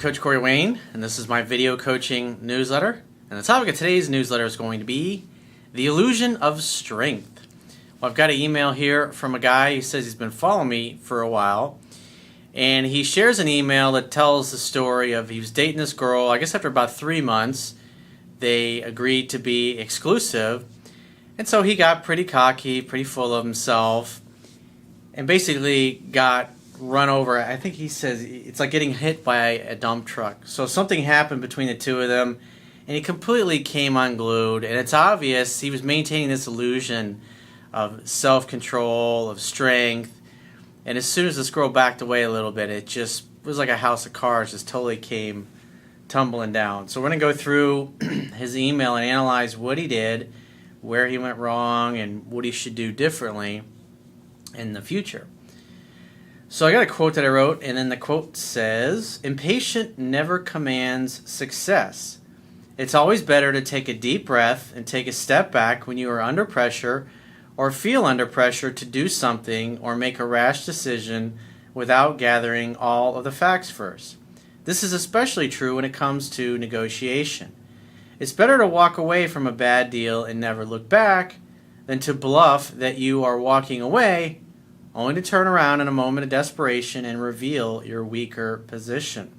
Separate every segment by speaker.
Speaker 1: Coach Corey Wayne, and this is my video coaching newsletter. And the topic of today's newsletter is going to be the illusion of strength. Well, I've got an email here from a guy who says he's been following me for a while, and he shares an email that tells the story of he was dating this girl. I guess after about 3 months, they agreed to be exclusive, and so he got pretty cocky, pretty full of himself, and basically got run over. I think he says it's like getting hit by a dump truck. So something happened between the two of them, and he completely came unglued. And it's obvious he was maintaining this illusion of self-control, of strength. And as soon as this girl backed away a little bit, it just was like a house of cards, just totally came tumbling down. So we're going to go through his email and analyze what he did, where he went wrong, and what he should do differently in the future. So I got a quote that I wrote, and then the quote says, "Impatient never commands success. It's always better to take a deep breath and take a step back when you are under pressure or feel under pressure to do something or make a rash decision without gathering all of the facts first. This is especially true when it comes to negotiation. It's better to walk away from a bad deal and never look back than to bluff that you are walking away only to turn around in a moment of desperation and reveal your weaker position.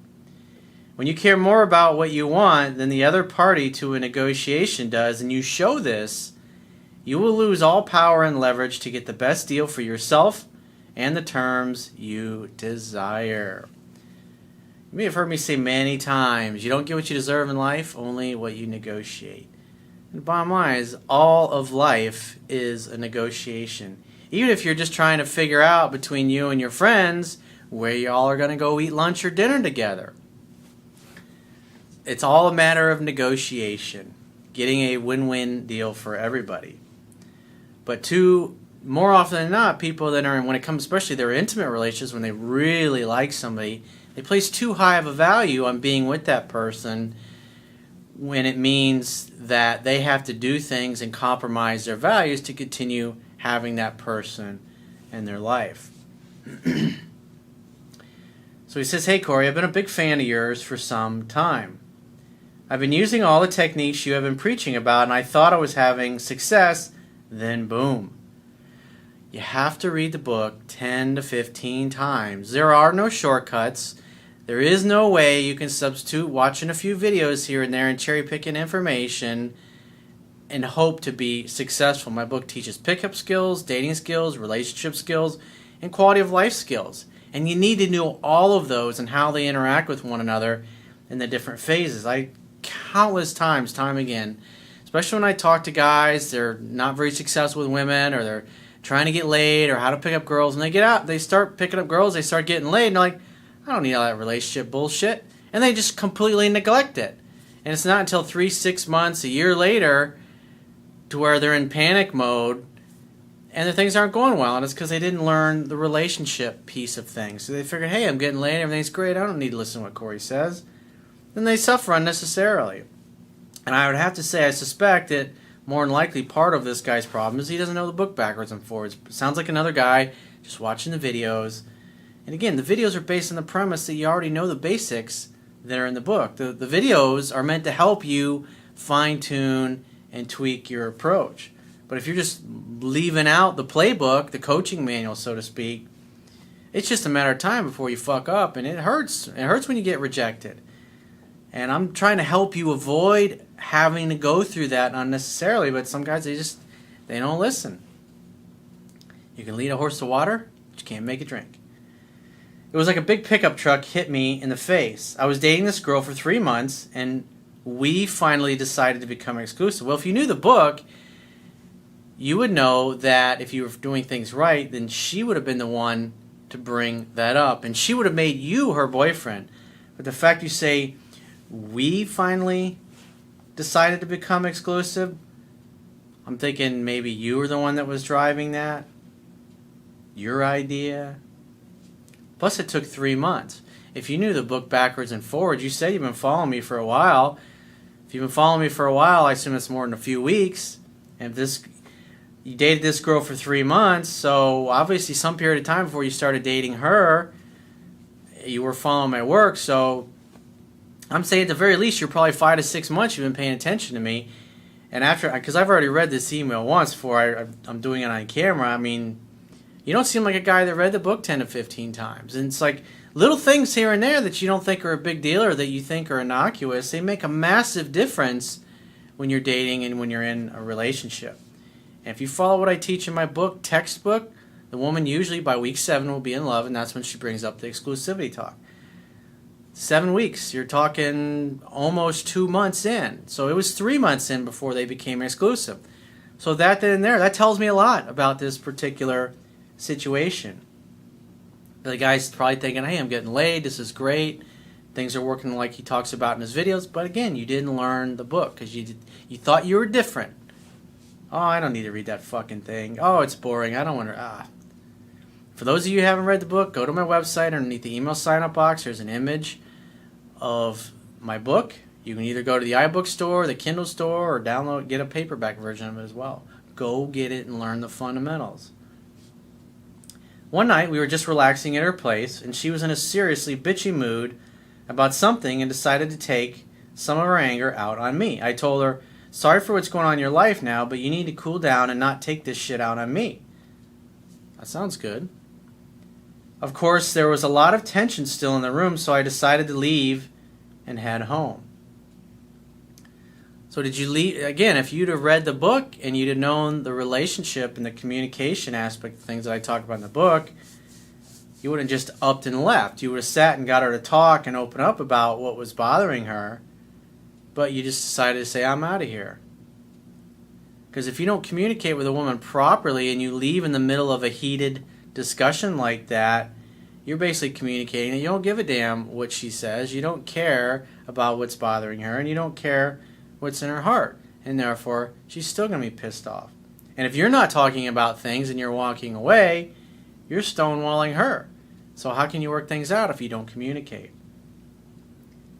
Speaker 1: When you care more about what you want than the other party to a negotiation does, and you show this, you will lose all power and leverage to get the best deal for yourself and the terms you desire." You may have heard me say many times, you don't get what you deserve in life, only what you negotiate. And the bottom line is, all of life is a negotiation. Even if you're just trying to figure out between you and your friends where you all are going to go eat lunch or dinner together. It's all a matter of negotiation, getting a win-win deal for everybody. But more often than not, people that are, when it comes especially their intimate relationships, when they really like somebody, they place too high of a value on being with that person when it means that they have to do things and compromise their values to continue having that person in their life. So he says, "Hey Corey, I've been a big fan of yours for some time. I've been using all the techniques you have been preaching about, and I thought I was having success, then boom. You have to read the book 10 to 15 times. There are no shortcuts. There is no way you can substitute watching a few videos here and there and cherry picking information and hope to be successful. My book teaches pickup skills, dating skills, relationship skills, and quality of life skills. And you need to know all of those and how they interact with one another in the different phases." Countless times, time again, especially when I talk to guys, they're not very successful with women, or they're trying to get laid, or how to pick up girls, and they get out, they start picking up girls, they start getting laid, and they're like, I don't need all that relationship bullshit. And they just completely neglect it. And it's not until 3, 6 months, a year later, to where they're in panic mode and their things aren't going well, and it's because they didn't learn the relationship piece of things. So they figured, hey, I'm getting laid, everything's great, I don't need to listen to what Corey says. Then they suffer unnecessarily. And I would have to say, I suspect that more than likely part of this guy's problem is he doesn't know the book backwards and forwards. It sounds like another guy just watching the videos. And again, the videos are based on the premise that you already know the basics that are in the book. The videos are meant to help you fine-tune and tweak your approach. But if you're just leaving out the playbook, the coaching manual, so to speak, it's just a matter of time before you fuck up, and it hurts. It hurts when you get rejected. And I'm trying to help you avoid having to go through that unnecessarily, but some guys, they don't listen. You can lead a horse to water, but you can't make it drink. It was like a big pickup truck hit me in the face. I was dating this girl for 3 months, and we finally decided to become exclusive. Well, if you knew the book, you would know that if you were doing things right, then she would have been the one to bring that up, and she would have made you her boyfriend. But the fact you say, we finally decided to become exclusive, I'm thinking maybe you were the one that was driving that. Your idea. Plus it took 3 months. If you knew the book backwards and forwards, you said you've been following me for a while. If you've been following me for a while, I assume it's more than a few weeks. And you dated this girl for 3 months, so obviously some period of time before you started dating her, you were following my work, so I'm saying at the very least, you're probably 5 to 6 months you've been paying attention to me. And after, because I've already read this email once before I'm doing it on camera, I mean, you don't seem like a guy that read the book 10 to 15 times. And it's like little things here and there that you don't think are a big deal or that you think are innocuous, they make a massive difference when you're dating and when you're in a relationship. And if you follow what I teach in my book, textbook, the woman usually by week 7 will be in love, and that's when she brings up the exclusivity talk. 7 weeks, you're talking almost 2 months in. So it was 3 months in before they became exclusive. So that then and there, that tells me a lot about this particular situation. The guy's probably thinking, hey, I'm getting laid, this is great, things are working like he talks about in his videos, but again, you didn't learn the book because you thought you were different. Oh, I don't need to read that fucking thing. Oh, it's boring, I don't want to, For those of you who haven't read the book, go to my website. Underneath the email sign-up box, there's an image of my book. You can either go to the iBook store, the Kindle store, or download, get a paperback version of it as well. Go get it and learn the fundamentals. One night, we were just relaxing at her place, and she was in a seriously bitchy mood about something and decided to take some of her anger out on me. I told her, sorry for what's going on in your life now, but you need to cool down and not take this shit out on me. That sounds good. Of course, there was a lot of tension still in the room, so I decided to leave and head home. So did you leave? Again, if you'd have read the book and you'd have known the relationship and the communication aspect of things that I talk about in the book, you wouldn't just upped and left. You would have sat and got her to talk and open up about what was bothering her, but you just decided to say, I'm out of here. Because if you don't communicate with a woman properly and you leave in the middle of a heated discussion like that, you're basically communicating that you don't give a damn what she says, you don't care about what's bothering her, and you don't care what's in her heart, and therefore she's still going to be pissed off. And if you're not talking about things and you're walking away, you're stonewalling her. So how can you work things out if you don't communicate?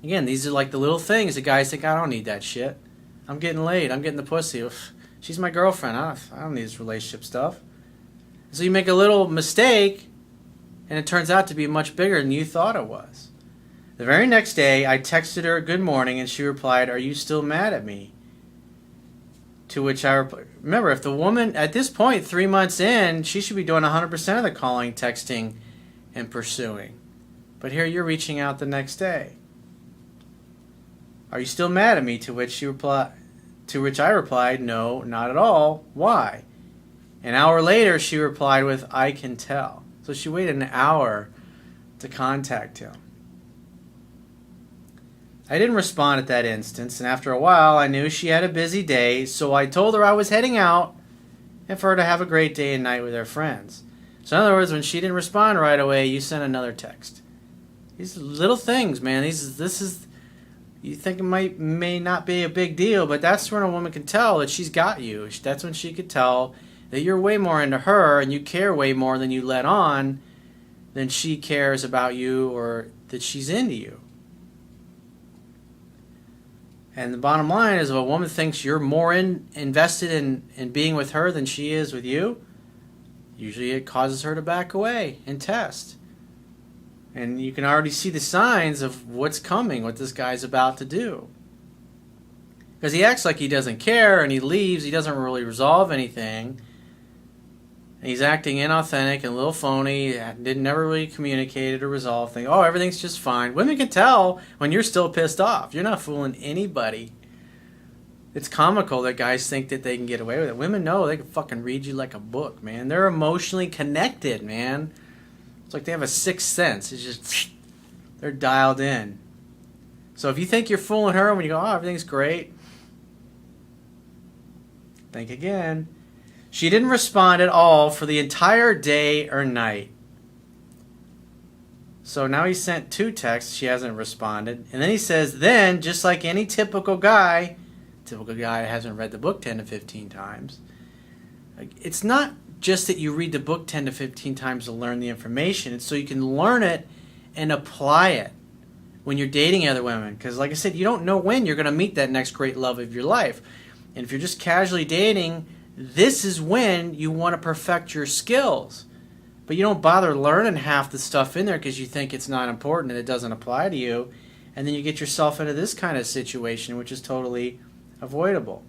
Speaker 1: Again, these are like the little things that guys think, I don't need that shit. I'm getting laid, I'm getting the pussy. She's my girlfriend, I don't need this relationship stuff. So you make a little mistake, and it turns out to be much bigger than you thought it was. The very next day, I texted her good morning, and she replied, are you still mad at me? To which I replied, remember, if the woman, at this point, 3 months in, she should be doing 100% of the calling, texting, and pursuing. But here you're reaching out the next day. Are you still mad at me? To which I replied, no, not at all. Why? An hour later, she replied with, I can tell. So she waited an hour to contact him. I didn't respond at that instance, and after a while, I knew she had a busy day, so I told her I was heading out and for her to have a great day and night with her friends. So in other words, when she didn't respond right away, you sent another text. These little things, man. This is you think it may not be a big deal, but that's when a woman can tell that she's got you. That's when she could tell that you're way more into her and you care way more than you let on than she cares about you or that she's into you. And the bottom line is if a woman thinks you're more invested in being with her than she is with you, usually it causes her to back away and test. And you can already see the signs of what's coming, what this guy's about to do. Because he acts like he doesn't care and he leaves, he doesn't really resolve anything. And he's acting inauthentic and a little phony, never really communicated or resolved things. Oh, everything's just fine. Women can tell when you're still pissed off. You're not fooling anybody. It's comical that guys think that they can get away with it. Women know they can fucking read you like a book, man. They're emotionally connected, man. It's like they have a sixth sense. It's just, they're dialed in. So if you think you're fooling her when you go, oh, everything's great, think again. She didn't respond at all for the entire day or night. So now he sent 2 texts. She hasn't responded. And then he says, then, just like any typical guy hasn't read the book 10 to 15 times. It's not just that you read the book 10 to 15 times to learn the information. It's so you can learn it and apply it when you're dating other women. Because like I said, you don't know when you're going to meet that next great love of your life. And if you're just casually dating, this is when you want to perfect your skills. But you don't bother learning half the stuff in there because you think it's not important and it doesn't apply to you. and then you get yourself into this kind of situation, which is totally avoidable.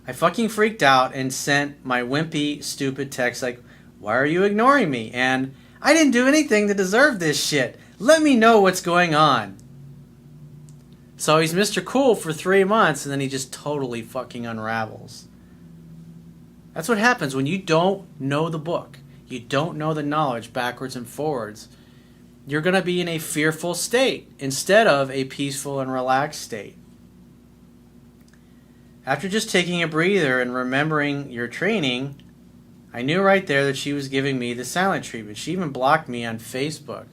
Speaker 1: I fucking freaked out and sent my wimpy, stupid text like, "Why are you ignoring me?" And, "I didn't do anything to deserve this shit. Let me know what's going on." So he's Mr. Cool for 3 months, and then he just totally fucking unravels. That's what happens when you don't know the book. You don't know the knowledge backwards and forwards. You're going to be in a fearful state instead of a peaceful and relaxed state. After just taking a breather and remembering your training, I knew right there that she was giving me the silent treatment. She even blocked me on Facebook.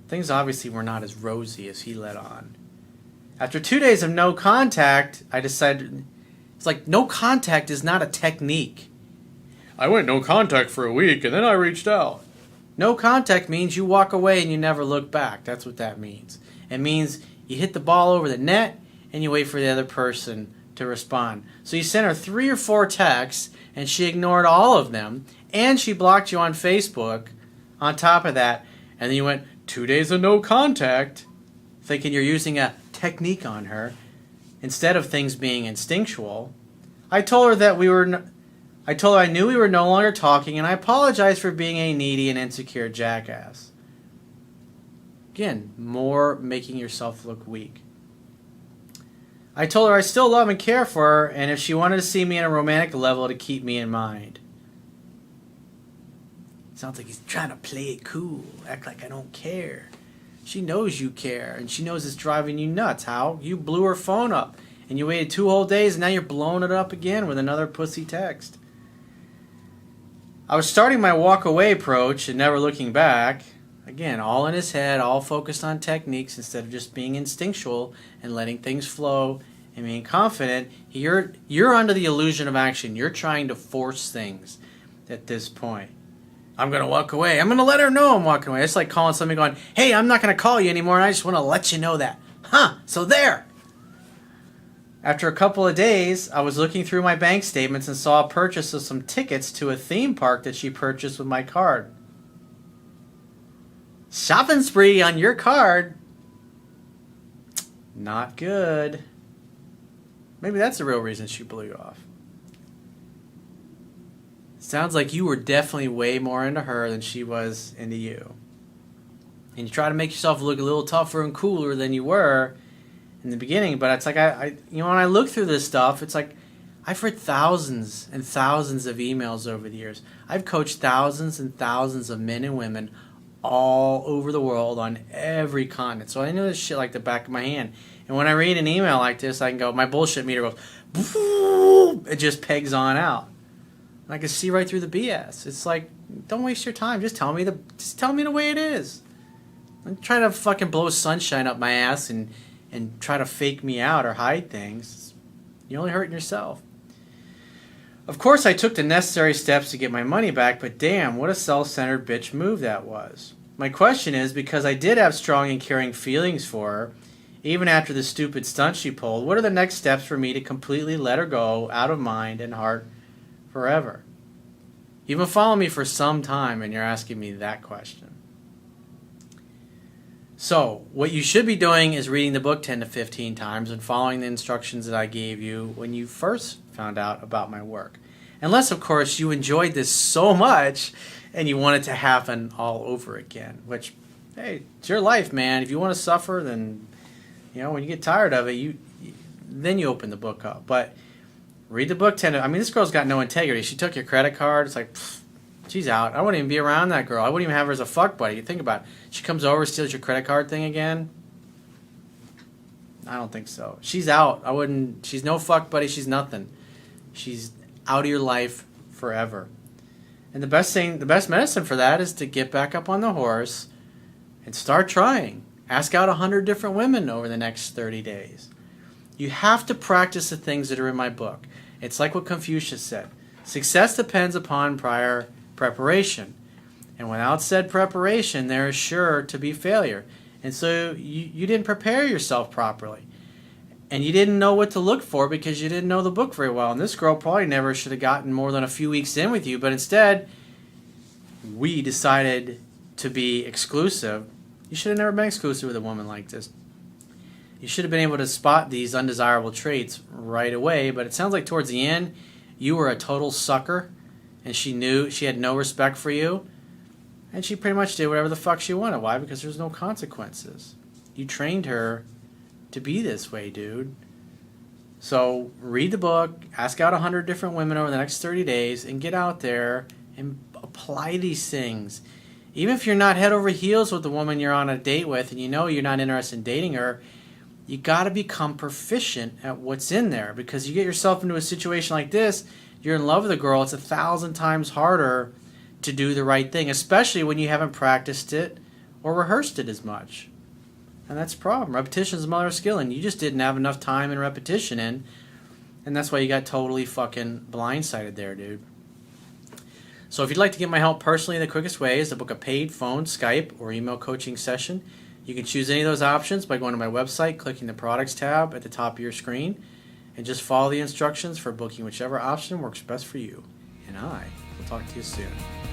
Speaker 1: Things obviously were not as rosy as he let on. After 2 days of no contact, I decided, it's like, no contact is not a technique. I went no contact for a week and then I reached out. No contact means you walk away and you never look back. That's what that means. It means you hit the ball over the net and you wait for the other person to respond. So you sent her 3 or 4 texts and she ignored all of them and she blocked you on Facebook on top of that. And then you went 2 days of no contact, thinking you're using a technique on her instead of things being instinctual. I told her that I knew we were no longer talking, and I apologized for being a needy and insecure jackass. Again, more making yourself look weak. I told her I still love and care for her, and if she wanted to see me on a romantic level, to keep me in mind. Sounds like he's trying to play it cool, act like I don't care. She knows you care, and she knows it's driving you nuts. How? You blew her phone up, and you waited 2 whole days, and now you're blowing it up again with another pussy text. I was starting my walk-away approach and never looking back. Again, all in his head, all focused on techniques instead of just being instinctual and letting things flow and being confident. You're under the illusion of action. You're trying to force things at this point. I'm going to walk away. I'm going to let her know I'm walking away. It's like calling somebody going, "Hey, I'm not going to call you anymore, and I just want to let you know that." So there. After a couple of days, I was looking through my bank statements and saw a purchase of some tickets to a theme park that she purchased with my card. Shopping spree on your card. Not good. Maybe that's the real reason she blew you off. Sounds like you were definitely way more into her than she was into you. And you try to make yourself look a little tougher and cooler than you were in the beginning, but it's like when I look through this stuff, it's like I've read thousands and thousands of emails over the years. I've coached thousands and thousands of men and women all over the world on every continent. So I know this shit like the back of my hand. And when I read an email like this, I can go, my bullshit meter goes, boom, it just pegs on out. And I can see right through the BS. It's like, don't waste your time. Just tell me the way it is. Don't try to fucking blow sunshine up my ass and try to fake me out or hide things. You're only hurting yourself. Of course, I took the necessary steps to get my money back, but damn, what a self-centered bitch move that was. My question is, because I did have strong and caring feelings for her, even after the stupid stunt she pulled, what are the next steps for me to completely let her go out of mind and heart forever? You've been following me for some time and you're asking me that question. So, what you should be doing is reading the book 10 to 15 times and following the instructions that I gave you when you first found out about my work. Unless, of course, you enjoyed this so much and you want it to happen all over again. Which, hey, it's your life, man. If you want to suffer, then, when you get tired of it, then you open the book up. But read the book 10 to... I mean, this girl's got no integrity. She took your credit card. It's like... She's out. I wouldn't even be around that girl. I wouldn't even have her as a fuck buddy. You think about it. She comes over, steals your credit card thing again. I don't think so. She's out. I wouldn't. She's no fuck buddy. She's nothing. She's out of your life forever. And the best medicine for that is to get back up on the horse and start trying. Ask out 100 different women over the next 30 days. You have to practice the things that are in my book. It's like what Confucius said. Success depends upon prior preparation. And without said preparation, there is sure to be failure. And so you didn't prepare yourself properly. And you didn't know what to look for because you didn't know the book very well. And this girl probably never should have gotten more than a few weeks in with you. But instead, we decided to be exclusive, you should have never been exclusive with a woman like this. You should have been able to spot these undesirable traits right away, but it sounds like towards the end, you were a total sucker, and she knew she had no respect for you, and she pretty much did whatever the fuck she wanted. Why? Because there's no consequences. You trained her to be this way, dude. So read the book, ask out 100 different women over the next 30 days, and get out there and apply these things. Even if you're not head over heels with the woman you're on a date with and you know you're not interested in dating her, you got to become proficient at what's in there, because you get yourself into a situation like this, you're in love with a girl, it's 1,000 times harder to do the right thing, especially when you haven't practiced it or rehearsed it as much. And that's the problem. Repetition is the mother of skill, and you just didn't have enough time and repetition in, and that's why you got totally fucking blindsided there, dude. So if you'd like to get my help personally, the quickest way is to book a paid phone, Skype, or email coaching session. You can choose any of those options by going to my website, clicking the products tab at the top of your screen, and just follow the instructions for booking whichever option works best for you. And I will talk to you soon.